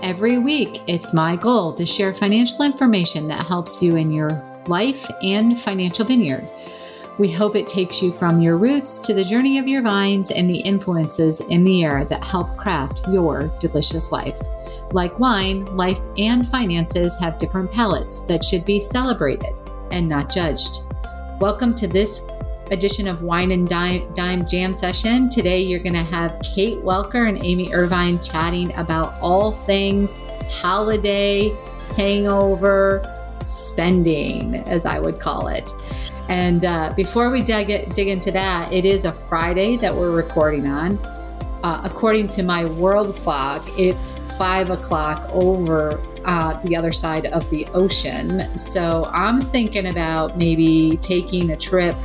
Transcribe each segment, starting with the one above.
Every week, it's my goal to share financial information that helps you in your life and financial vineyard. We hope it takes you from your roots to the journey of your vines and the influences in the air that help craft your delicious life. Like wine, life and finances have different palates that should be celebrated and not judged. Welcome to this edition of Wine and Dime Jam Session. Today, you're going to have Kate Welker and Amy Irvine chatting about all things holiday, hangover, spending, as I would call it. And before we dig into that, it is a Friday that we're recording on. According to my world clock, it's 5 o'clock over the other side of the ocean. So I'm thinking about maybe taking a trip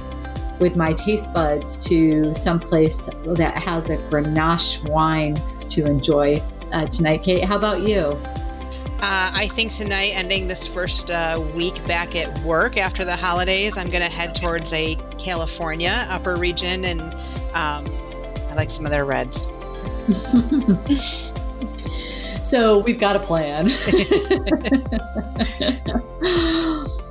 with my taste buds to someplace that has a Grenache wine to enjoy tonight. Kate, how about you? I think tonight, ending this first week back at work after the holidays, I'm going to head towards a California upper region, and I like some of their reds. So we've got a plan.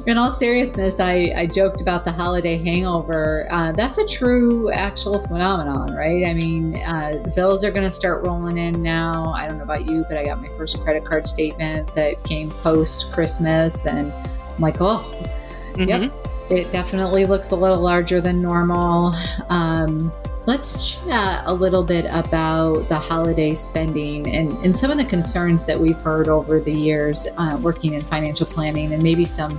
In all seriousness, I joked about the holiday hangover. That's a true, actual phenomenon, right? I mean, the bills are going to start rolling in now. I don't know about you, but I got my first credit card statement that came post-Christmas, and I'm like, Yep, it definitely looks a little larger than normal. Let's chat a little bit about the holiday spending and some of the concerns that we've heard over the years working in financial planning, and maybe some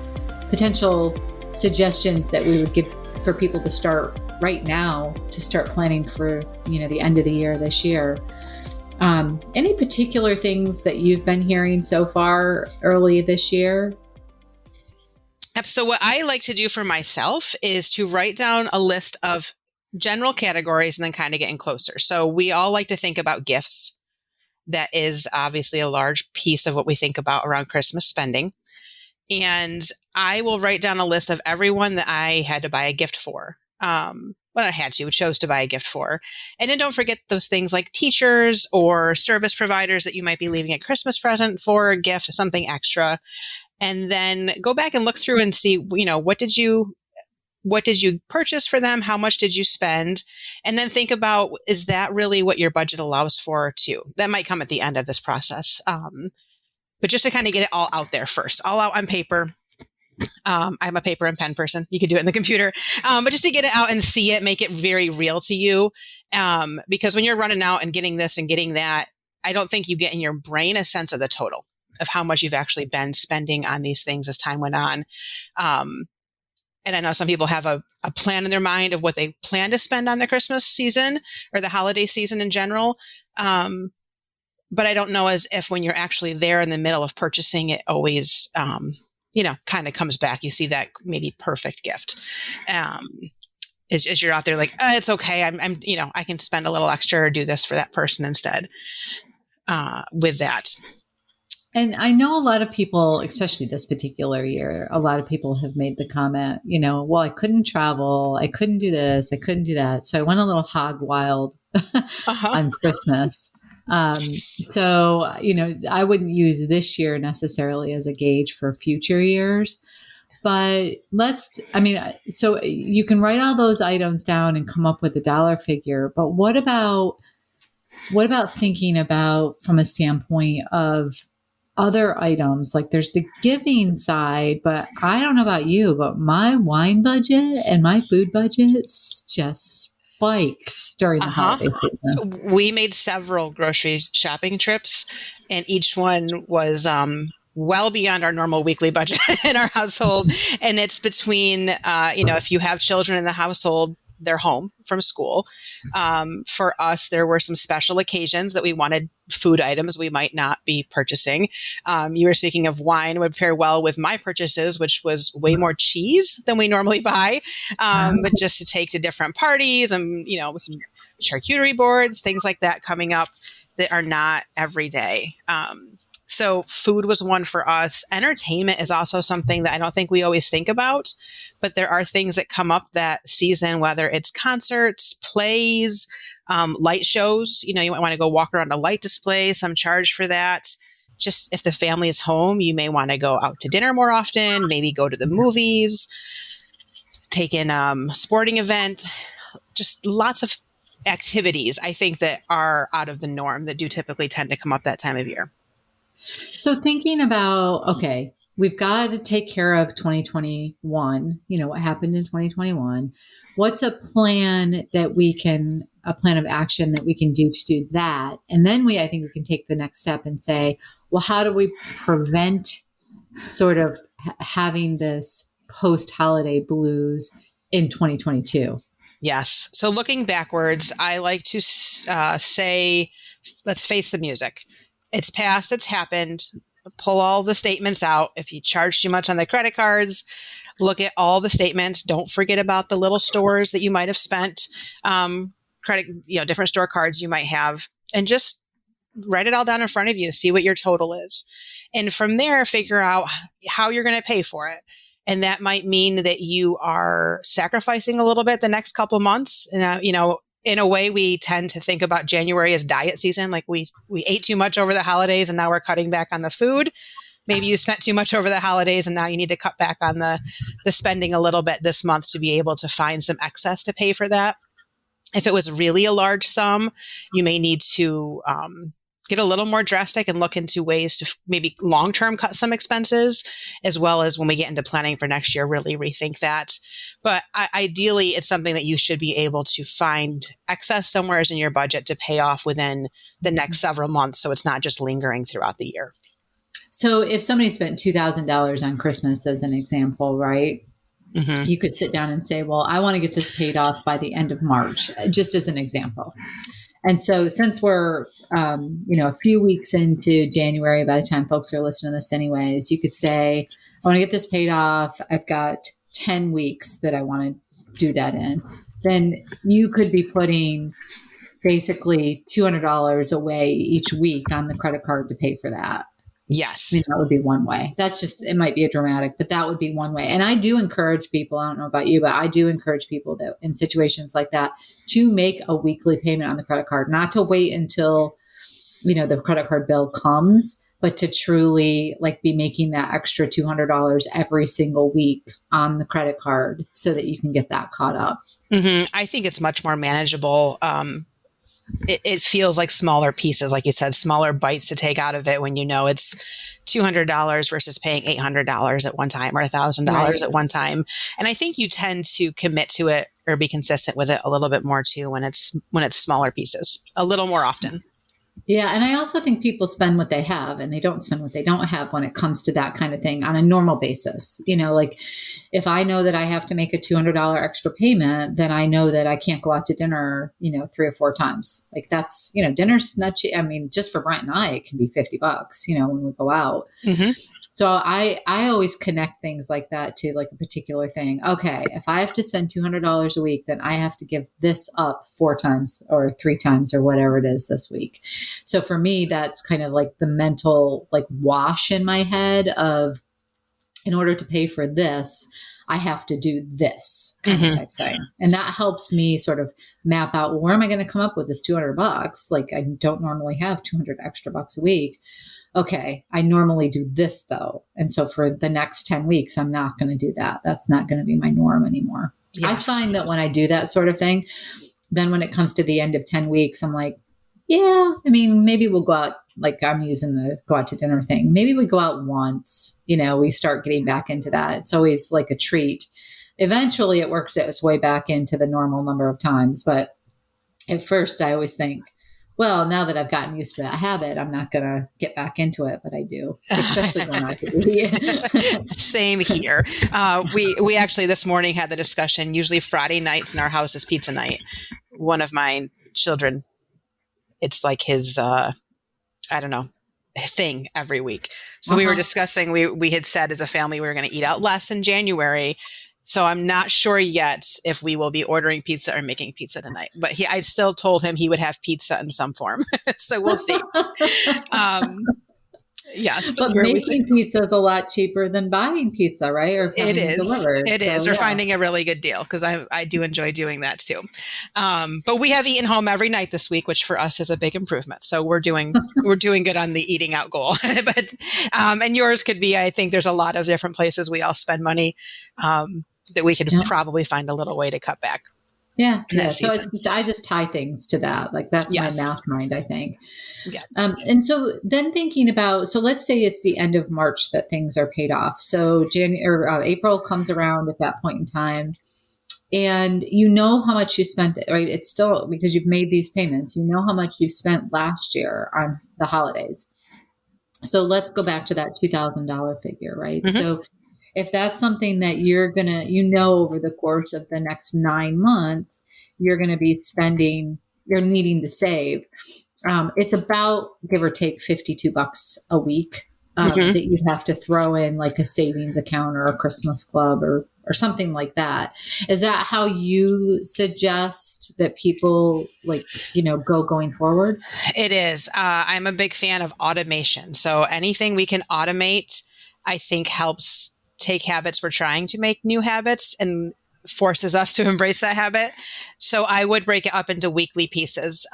potential suggestions that we would give for people to start right now to start planning for, the end of the year this year. Any particular things that you've been hearing so far early this year? So what I like to do for myself is to write down a list of general categories and then kind of getting closer. So we all like to think about gifts. That is obviously a large piece of what we think about around Christmas spending. And I will write down a list of everyone that I had to buy a gift for. I chose to buy a gift for. And then don't forget those things like teachers or service providers that you might be leaving a Christmas present for, a gift, something extra. And then go back and look through and see, what did you purchase for them? How much did you spend? And then think about, is that really what your budget allows for too? That might come at the end of this process. But just to kind of get it all out there first, all out on paper. I'm a paper and pen person. You could do it in the computer. But just to get it out and see it, make it very real to you. Because when you're running out and getting this and getting that, I don't think you get in your brain a sense of the total of how much you've actually been spending on these things as time went on. And I know some people have a plan in their mind of what they plan to spend on the Christmas season or the holiday season in general. But I don't know as if when you're actually there in the middle of purchasing, it always, kind of comes back. You see that maybe perfect gift. As you're out there like, it's okay. I can spend a little extra or do this for that person instead with that. And I know a lot of people, especially this particular year, a lot of people have made the comment, well, I couldn't travel. I couldn't do this. I couldn't do that. So I went a little hog wild on Christmas. So, I wouldn't use this year necessarily as a gauge for future years, but so you can write all those items down and come up with a dollar figure. But what about thinking about from a standpoint of other items? Like there's the giving side, but I don't know about you, but my wine budget and my food budget just spikes during the holiday season. We made several grocery shopping trips, and each one was well beyond our normal weekly budget in our household. And it's between, if you have children in the household, they're home from school. For us, there were some special occasions that we wanted food items we might not be purchasing. You were speaking of wine would pair well with my purchases, which was way more cheese than we normally buy, but just to take to different parties and, some charcuterie boards, things like that coming up that are not every day. So food was one for us. Entertainment is also something that I don't think we always think about, but there are things that come up that season, whether it's concerts, plays, light shows. You might want to go walk around a light display, some charge for that. just if the family is home, you may want to go out to dinner more often, maybe go to the movies, take in a sporting event, just lots of activities, I think, that are out of the norm that do typically tend to come up that time of year. So thinking about, okay, we've got to take care of 2021, what happened in 2021. What's a plan of action that we can do to do that? And then I think we can take the next step and say, well, how do we prevent sort of having this post-holiday blues in 2022? Yes. So looking backwards, I like to say, let's face the music. It's past, it's happened. Pull all the statements out. If you charge too much on the credit cards, look at all the statements. Don't forget about the little stores that you might have spent, different store cards you might have, and just write it all down in front of you. See what your total is. And from there, figure out how you're going to pay for it. And that might mean that you are sacrificing a little bit the next couple of months. And, in a way, we tend to think about January as diet season. Like we ate too much over the holidays and now we're cutting back on the food. Maybe you spent too much over the holidays and now you need to cut back on the spending a little bit this month to be able to find some excess to pay for that. If it was really a large sum, you may need to get a little more drastic and look into ways to maybe long-term cut some expenses, as well as when we get into planning for next year, really rethink that. But ideally, it's something that you should be able to find excess somewhere in your budget to pay off within the next several months, so it's not just lingering throughout the year. So if somebody spent $2,000 on Christmas as an example, right? Mm-hmm. You could sit down and say, well, I want to get this paid off by the end of March, just as an example. And so since we're, a few weeks into January, by the time folks are listening to this anyways, you could say, I want to get this paid off. I've got 10 weeks that I want to do that in. Then you could be putting basically $200 away each week on the credit card to pay for that. Yes. That would be one way. It might be a dramatic, but that would be one way. And I do encourage people, I don't know about you, but I do encourage people that in situations like that to make a weekly payment on the credit card, not to wait until, the credit card bill comes, but to truly be making that extra $200 every single week on the credit card so that you can get that caught up. Mm-hmm. I think it's much more manageable. It feels like smaller pieces, like you said, smaller bites to take out of it when it's $200 versus paying $800 at one time or $1,000 at one time. And I think you tend to commit to it or be consistent with it a little bit more too when it's smaller pieces, a little more often. Yeah. And I also think people spend what they have and they don't spend what they don't have when it comes to that kind of thing on a normal basis. If I know that I have to make a $200 extra payment, then I know that I can't go out to dinner, 3 or 4 times. That's, dinner's not cheap. I mean, just for Brent and I, it can be $50, when we go out. Mm-hmm. So I always connect things like that to a particular thing. Okay, if I have to spend $200 a week, then I have to give this up 4 times or 3 times or whatever it is this week. So for me, that's kind of the mental wash in my head of, in order to pay for this, I have to do this kind of type thing. And that helps me sort of map out, well, where am I going to come up with this $200? I don't normally have 200 extra bucks a week. Okay, I normally do this though. And so for the next 10 weeks, I'm not going to do that. That's not going to be my norm anymore. Yes. I find that when I do that sort of thing, then when it comes to the end of 10 weeks, I'm like, yeah, maybe we'll go out. I'm using the go out to dinner thing. Maybe we go out once, we start getting back into that. It's always like a treat. Eventually it works its way back into the normal number of times. But at first I always think, well, now that I've gotten used to that habit, I'm not going to get back into it, but I do, especially going out to eat. Same here. We actually this morning had the discussion. Usually Friday nights in our house is pizza night. One of my children, it's like his, thing every week. So we were discussing, we had said as a family, we were going to eat out less in January. So I'm not sure yet if we will be ordering pizza or making pizza tonight, but I still told him he would have pizza in some form. So we'll see. Yes. But making pizza is a lot cheaper than buying pizza, right? Or having it delivered. It is. Or finding a really good deal, because I do enjoy doing that too. But we have eaten home every night this week, which for us is a big improvement. So we're doing good on the eating out goal. But and yours could be, I think there's a lot of different places we all spend money that we could probably find a little way to cut back. Yeah. So I just tie things to that. Like that's my mastermind, I think. Yeah. And so then thinking about, so let's say it's the end of March that things are paid off. So April comes around at that point in time, and you know how much you spent, right? It's still, because you've made these payments, you know how much you spent last year on the holidays. So let's go back to that $2,000 figure, right? Mm-hmm. So if that's something that you're going to, over the course of the next 9 months, you're going to be spending, you're needing to save. It's about, give or take, $52 a week that you'd have to throw in like a savings account or a Christmas club or something like that. Is that how you suggest that people go going forward? It is. I'm a big fan of automation. So anything we can automate, I think helps take habits we're trying to make new habits and forces us to embrace that habit. So I would break it up into weekly pieces.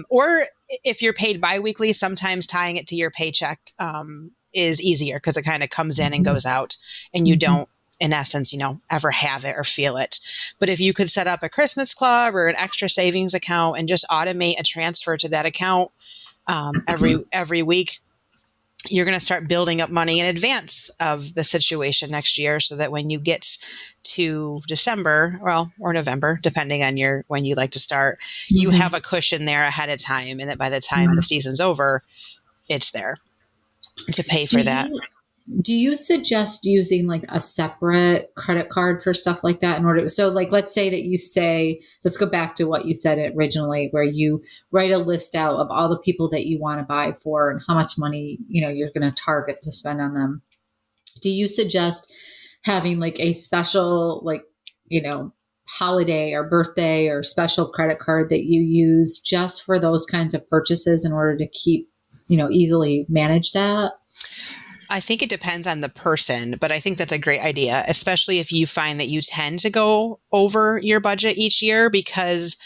Or if you're paid biweekly, sometimes tying it to your paycheck is easier because it kind of comes in and goes out and you don't, in essence, ever have it or feel it. But if you could set up a Christmas club or an extra savings account and just automate a transfer to that account every week, you're going to start building up money in advance of the situation next year, so that when you get to December, or November, depending on when you like to start, you have a cushion there ahead of time, and that by the time the season's over, it's there to pay for that. Do you suggest using like a separate credit card for stuff like that so like, let's say that let's go back to what you said originally, where you write a list out of all the people that you want to buy for and how much money, you're going to target to spend on them. Do you suggest having like a special, holiday or birthday or special credit card that you use just for those kinds of purchases in order to keep, easily manage that? I think it depends on the person, but I think that's a great idea, especially if you find that you tend to go over your budget each year, because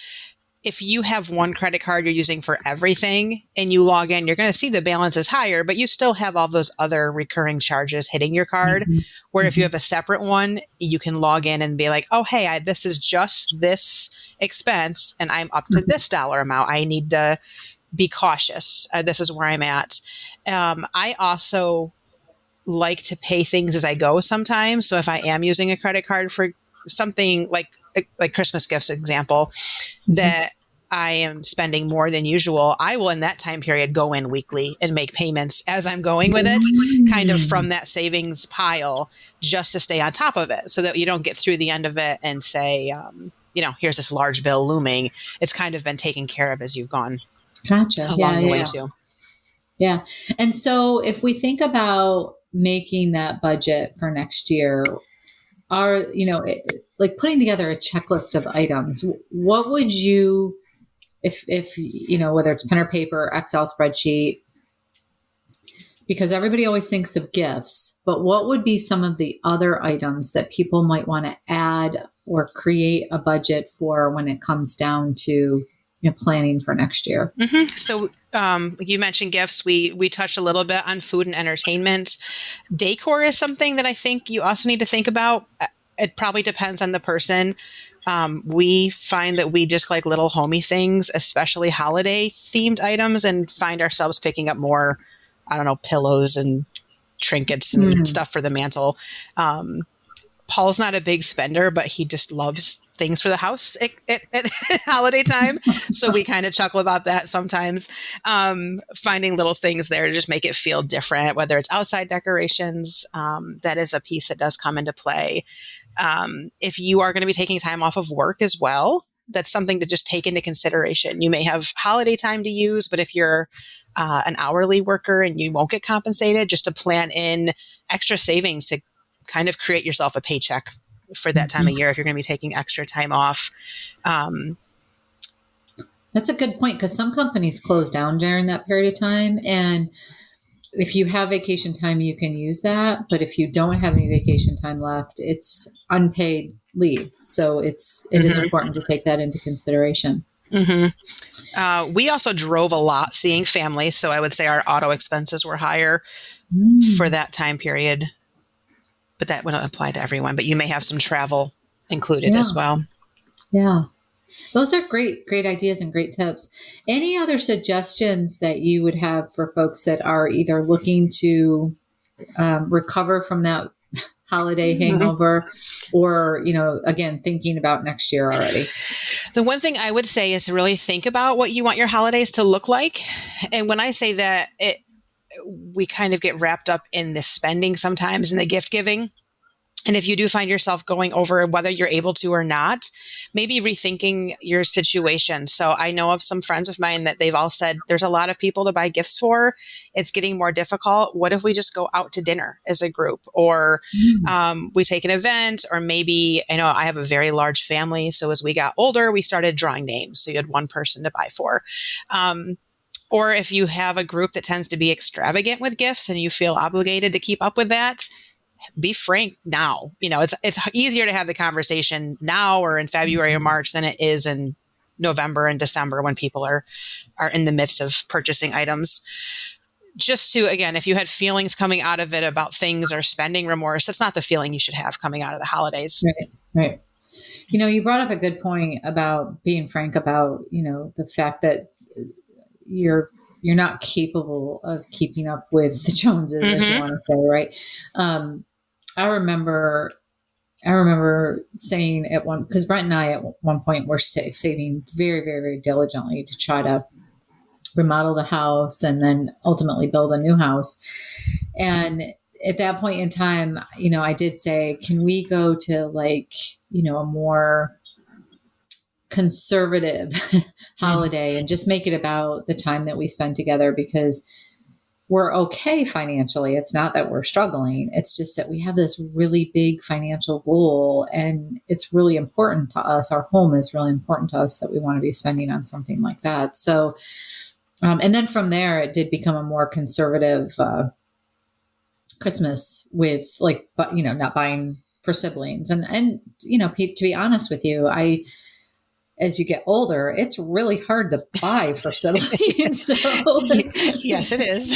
if you have one credit card you're using for everything and you log in, you're going to see the balance is higher, but you still have all those other recurring charges hitting your card. Where if you have a separate one, you can log in and be like, oh, hey, this is just this expense and I'm up to this dollar amount. I need to be cautious. This is where I'm at. I also like to pay things as I go sometimes. So if I am using a credit card for something like Christmas gifts, example, that I am spending more than usual, I will in that time period go in weekly and make payments as I'm going with it, kind of from that savings pile, just to stay on top of it, so that you don't get through the end of it and say, here's this large bill looming. It's kind of been taken care of as you've gone along the way too. Yeah. And so if we think about making that budget for next year, like putting together a checklist of items, what would you, if whether it's pen or paper, Excel spreadsheet, because everybody always thinks of gifts, but what would be some of the other items that people might want to add or create a budget for when it comes down to planning for next year? So you mentioned gifts. We touched a little bit on food and entertainment. Decor is something that I think you also need to think about. It probably depends on the person. We find that we just like little homey things, especially holiday themed items, and find ourselves picking up more, pillows and trinkets and stuff for the mantle. Paul's not a big spender, but he just loves things for the house at holiday time. So we kind of chuckle about that sometimes, finding little things there to just make it feel different, whether it's outside decorations. That is a piece that does come into play. If you are going to be taking time off of work as well, that's something to just take into consideration. You may have holiday time to use, but if you're an hourly worker and you won't get compensated, just to plan in extra savings to kind of create yourself a paycheck for that time of year if you're going to be taking extra time off. That's a good point, because some companies close down during that period of time. And if you have vacation time, you can use that. But if you don't have any vacation time left, it's unpaid leave. So it is important to take that into consideration. We also drove a lot seeing family. So I would say our auto expenses were higher for that time period. But that wouldn't apply to everyone. But you may have some travel included as well. Yeah. Those are great ideas and great tips. Any other suggestions that you would have for folks that are either looking to recover from that holiday hangover or, again, thinking about next year already? The one thing I would say is to really think about what you want your holidays to look like. And when I say that, we kind of get wrapped up in the spending sometimes and the gift giving. And if you do find yourself going over whether you're able to or not, maybe rethinking your situation. So I know of some friends of mine that they've all said, there's a lot of people to buy gifts for. It's getting more difficult. What if we just go out to dinner as a group, or we take an event, or maybe, I know I have a very large family. So as we got older, we started drawing names. So you had one person to buy for. Or if you have a group that tends to be extravagant with gifts and you feel obligated to keep up with that, be frank now. It's easier to have the conversation now or in February or March than it is in November and December when people are in the midst of purchasing items. Just to, again, if you had feelings coming out of it about things or spending remorse, that's not the feeling you should have coming out of the holidays. Right. You brought up a good point about being frank about, the fact that you're not capable of keeping up with the Joneses, as you want to say, right? I remember saying because Brent and I at one point were saving very, very, very diligently to try to remodel the house and then ultimately build a new house. And at that point in time, I did say, can we go to a more conservative holiday and just make it about the time that we spend together, because we're okay financially. It's not that we're struggling. It's just that we have this really big financial goal and it's really important to us. Our home is really important to us that we want to be spending on something like that. So, and then from there, it did become a more conservative Christmas with not buying for siblings. And, to be honest with you, as you get older, it's really hard to buy for siblings. So. Yes, it is.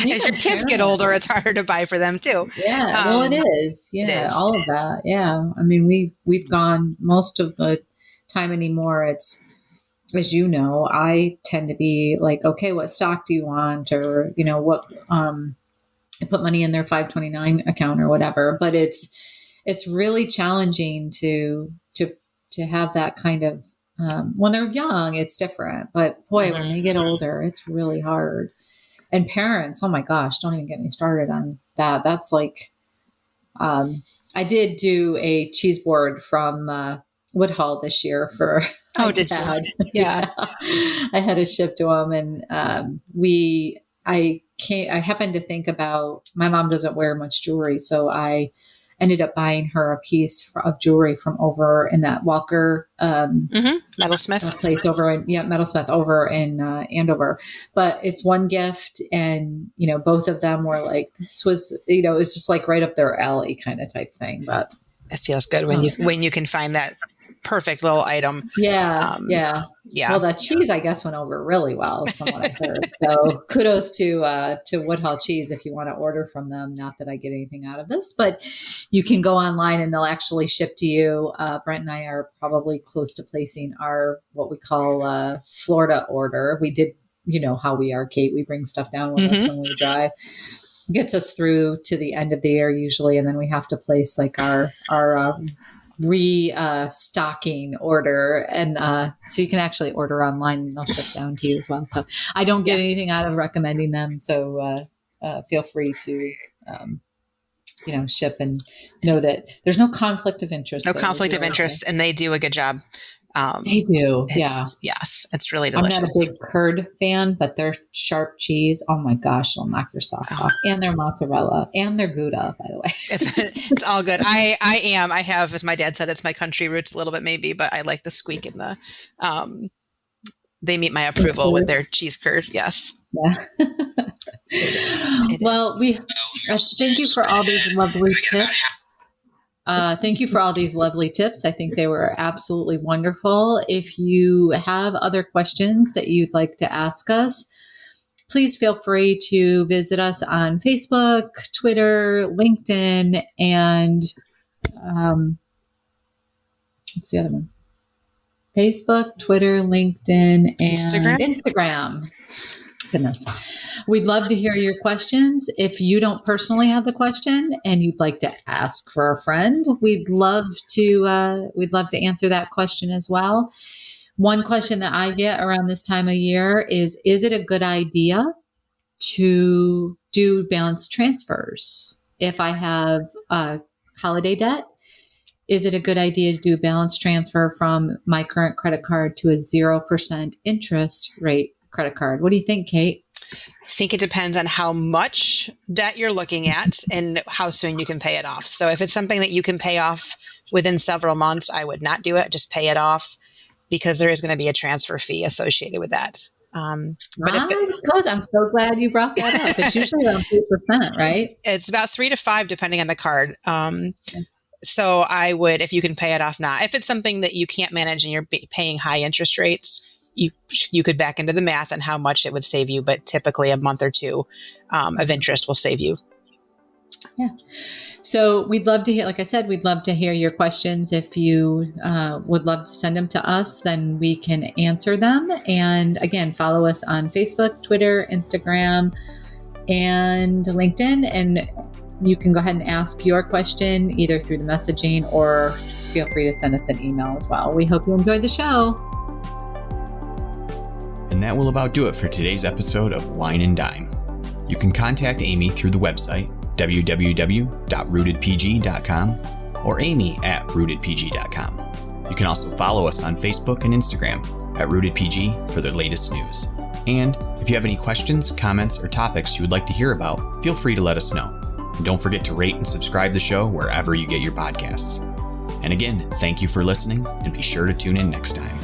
As your kids get older, it's harder to buy for them too. Yeah, well, it is. Yeah, it is. All of that. Yeah, I mean, we've gone most of the time anymore. It's, as you know, I tend to be like, okay, what stock do you want, or what? I put money in their 529 account or whatever. But it's really challenging to have that kind of, when they're young, it's different, but boy, when they get older, it's really hard. And parents, oh my gosh, don't even get me started on that. That's like, I did do a cheese board from, Woodhull this year for, did you? Yeah. I had it shipped to them, and, I happened to think about, my mom doesn't wear much jewelry. So I ended up buying her a piece of jewelry from over in that Welker Metalsmith place Metalsmith over in Andover. But it's one gift, and both of them were like, this was it's just like right up their alley kind of type thing. But it feels good when you can find that perfect little item. Yeah. Well, the cheese, I guess, went over really well from what I heard. So kudos to Woodhull Cheese if you want to order from them. Not that I get anything out of this, but you can go online and they'll actually ship to you. Brent and I are probably close to placing our, what we call Florida order. We did, how we are, Kate. We bring stuff down with us when we drive. Gets us through to the end of the year usually. And then we have to place like our restocking order, and so you can actually order online and they'll ship down to you as well. So I don't get anything out of recommending them, so feel free to ship, and know that there's no conflict of interest. And they do a good job. They do. Yes, it's really delicious. I'm not a big curd fan, but their sharp cheese, oh my gosh, it'll knock your socks off. And their mozzarella and their Gouda, by the way. It's all good. I have, as my dad said, it's my country roots a little bit maybe, but I like the squeak in the, they meet my approval with their cheese curds. Yes. Yeah. Well, thank you for all these lovely tips. Thank you for all these lovely tips. I think they were absolutely wonderful. If you have other questions that you'd like to ask us, please feel free to visit us on Facebook, Twitter, LinkedIn, and what's the other one? Facebook, Twitter, LinkedIn, and Instagram. Goodness. We'd love to hear your questions. If you don't personally have the question and you'd like to ask for a friend, we'd love to answer that question as well. One question that I get around this time of year is it a good idea to do balance transfers? If I have a holiday debt, is it a good idea to do a balance transfer from my current credit card to a 0% interest rate credit card? What do you think, Kate? I think it depends on how much debt you're looking at and how soon you can pay it off. So if it's something that you can pay off within several months, I would not do it. Just pay it off, because there is going to be a transfer fee associated with that. Good. I'm so glad you brought that up. It's usually around 3%, right? It's about 3 to 5, depending on the card. So I would, if you can pay it off now. If it's something that you can't manage and you're paying high interest rates, you could back into the math on how much it would save you, but typically a month or two of interest will save you. Yeah. So we'd love to hear, like I said, we'd love to hear your questions. If you would love to send them to us, then we can answer them. And again, follow us on Facebook, Twitter, Instagram, and LinkedIn. And you can go ahead and ask your question either through the messaging, or feel free to send us an email as well. We hope you enjoyed the show. And that will about do it for today's episode of Wine and Dime. You can contact Amy through the website, www.rootedpg.com, or amy@rootedpg.com. You can also follow us on Facebook and Instagram @rootedpg for the latest news. And if you have any questions, comments, or topics you would like to hear about, feel free to let us know. And don't forget to rate and subscribe the show wherever you get your podcasts. And again, thank you for listening, and be sure to tune in next time.